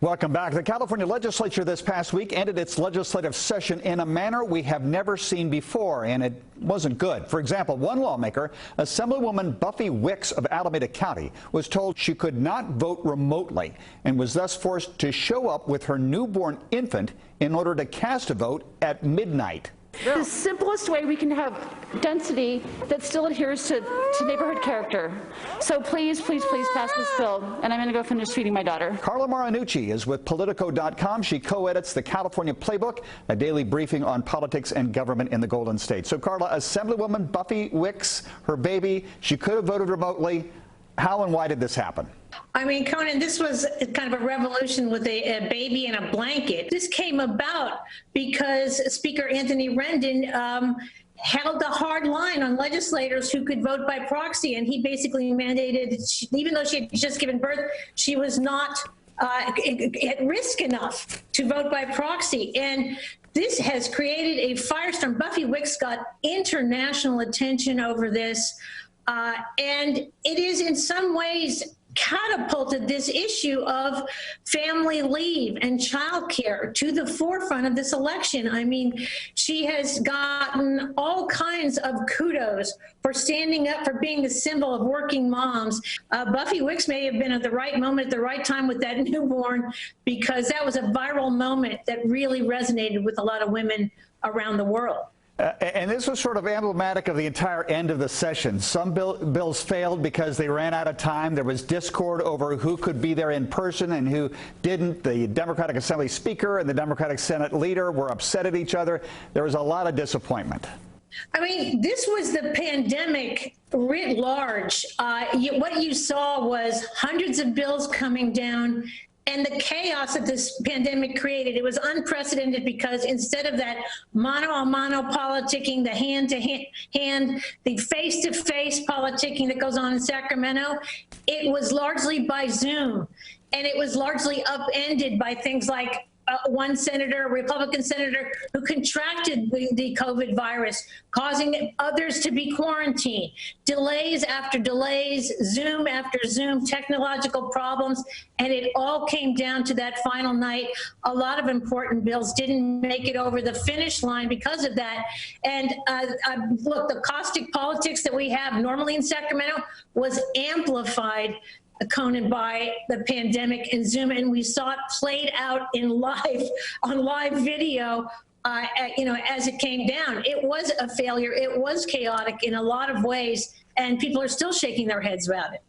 Welcome back. The California Legislature this past week ended its legislative session in a manner we have never seen before, and it wasn't good. For example, one lawmaker, Assemblywoman Buffy Wicks of Alameda County, was told she could not vote remotely and was thus forced to show up with her newborn infant in order to cast a vote at midnight. The simplest way we can have density that still adheres to neighborhood character. So please, please, please pass this bill, and I'm going to go finish feeding my daughter. Carla Marinucci is with Politico.com. She co-edits the California Playbook, a daily briefing on politics and government in the Golden State. So, Carla, Assemblywoman Buffy Wicks, her baby, she could have voted remotely. How and why did this happen? I mean, Conan, this was kind of a revolution with a baby in a blanket. This came about because Speaker Anthony Rendon held a hard line on legislators who could vote by proxy, and he basically mandated, even though she had just given birth, she was not at risk enough to vote by proxy. And this has created a firestorm. Buffy Wicks got international attention over this. And it is in some ways catapulted this issue of family leave and childcare to the forefront of this election. I mean, she has gotten all kinds of kudos for standing up, for being a symbol of working moms. Buffy Wicks may have been at the right moment at the right time with that newborn, because that was a viral moment that really resonated with a lot of women around the world. And this was sort of emblematic of the entire end of the session. Some bills failed because they ran out of time. There was discord over who could be there in person and who didn't. The Democratic Assembly Speaker and the Democratic Senate leader were upset at each other. There was a lot of disappointment. I mean, this was the pandemic writ large. What you saw was hundreds of bills coming down, and the chaos that this pandemic created. It was unprecedented because instead of that mano-a-mano politicking, the hand-to-hand, the face-to-face politicking that goes on in Sacramento, it was largely by Zoom. And it was largely upended by things like one senator, a Republican senator, who contracted the COVID virus, causing others to be quarantined. Delays after delays, Zoom after Zoom, technological problems, and it all came down to that final night. A lot of important bills didn't make it over the finish line because of that. And look, the caustic politics that we have normally in Sacramento was amplified, Conan, by the pandemic and Zoom, and we saw it played out on live video, as it came down. It was a failure. It was chaotic in a lot of ways, and people are still shaking their heads about it.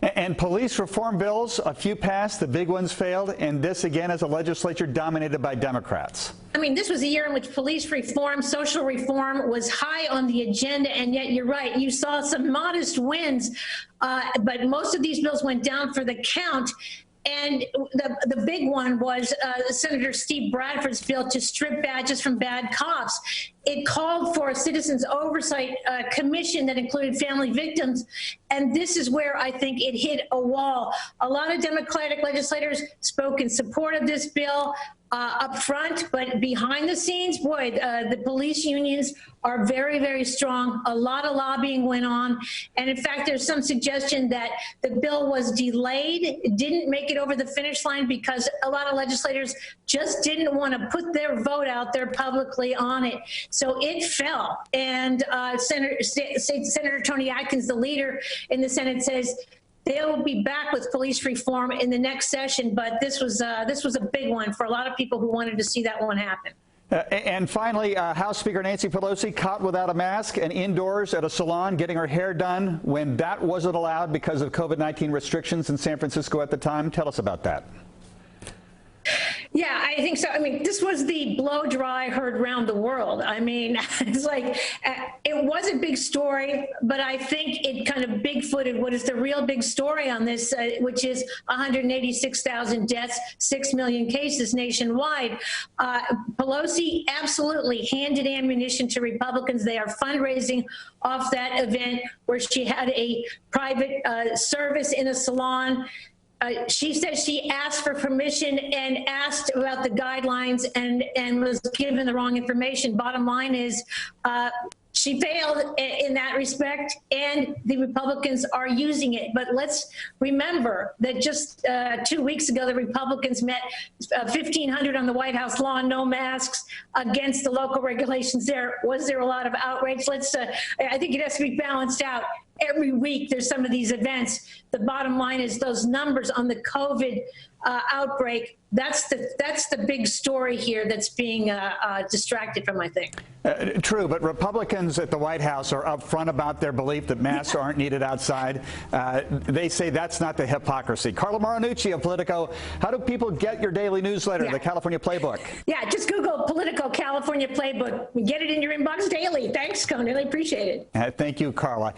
And police reform bills, a few passed, the big ones failed, and this again is a legislature dominated by Democrats. I mean, this was a year in which police reform, social reform was high on the agenda, and yet you're right, you saw some modest wins, but most of these bills went down for the count. And the big one was Senator Steve Bradford's bill to strip badges from bad cops. It called for a citizens oversight commission that included family victims. And this is where I think it hit a wall. A lot of Democratic legislators spoke in support of this bill up front, but behind the scenes, boy, the police unions are very, very strong. A lot of lobbying went on. And in fact, there's some suggestion that the bill was delayed. It didn't make it over the finish line because a lot of legislators just didn't want to put their vote out there publicly on it. So it fell. And Senator Tony Atkins, the leader in the Senate, says they'll be back with police reform in the next session. But this was a big one for a lot of people who wanted to see that one happen. And finally, House Speaker Nancy Pelosi caught without a mask and indoors at a salon getting her hair done when that wasn't allowed because of COVID-19 restrictions in San Francisco at the time. Tell us about that. Yeah, I think so. I mean, this was the blow dry heard around the world. I mean, it's like, it was a big story, but I think it kind of big-footed what is the real big story on this, which is 186,000 deaths, 6 million cases nationwide. Pelosi absolutely handed ammunition to Republicans. They are fundraising off that event where she had a private service in a salon. She said she asked for permission and asked about the guidelines and was given the wrong information. Bottom line is she failed in that respect, and the Republicans are using it. But let's remember that just 2 weeks ago, the Republicans met 1,500 on the White House lawn, no masks, against the local regulations there. Was there a lot of outrage? I think it has to be balanced out. Every week there's some of these events. The bottom line is those numbers on the COVID outbreak. That's the big story here that's being distracted from, I think. True, but Republicans at the White House are upfront about their belief that masks aren't needed outside. They say that's not the hypocrisy. Carla Marinucci of Politico, how do people get your daily newsletter, the California Playbook? Yeah, just Google Politico California Playbook. We get it in your inbox daily. Thanks, Conan. I really appreciate it. Thank you, Carla.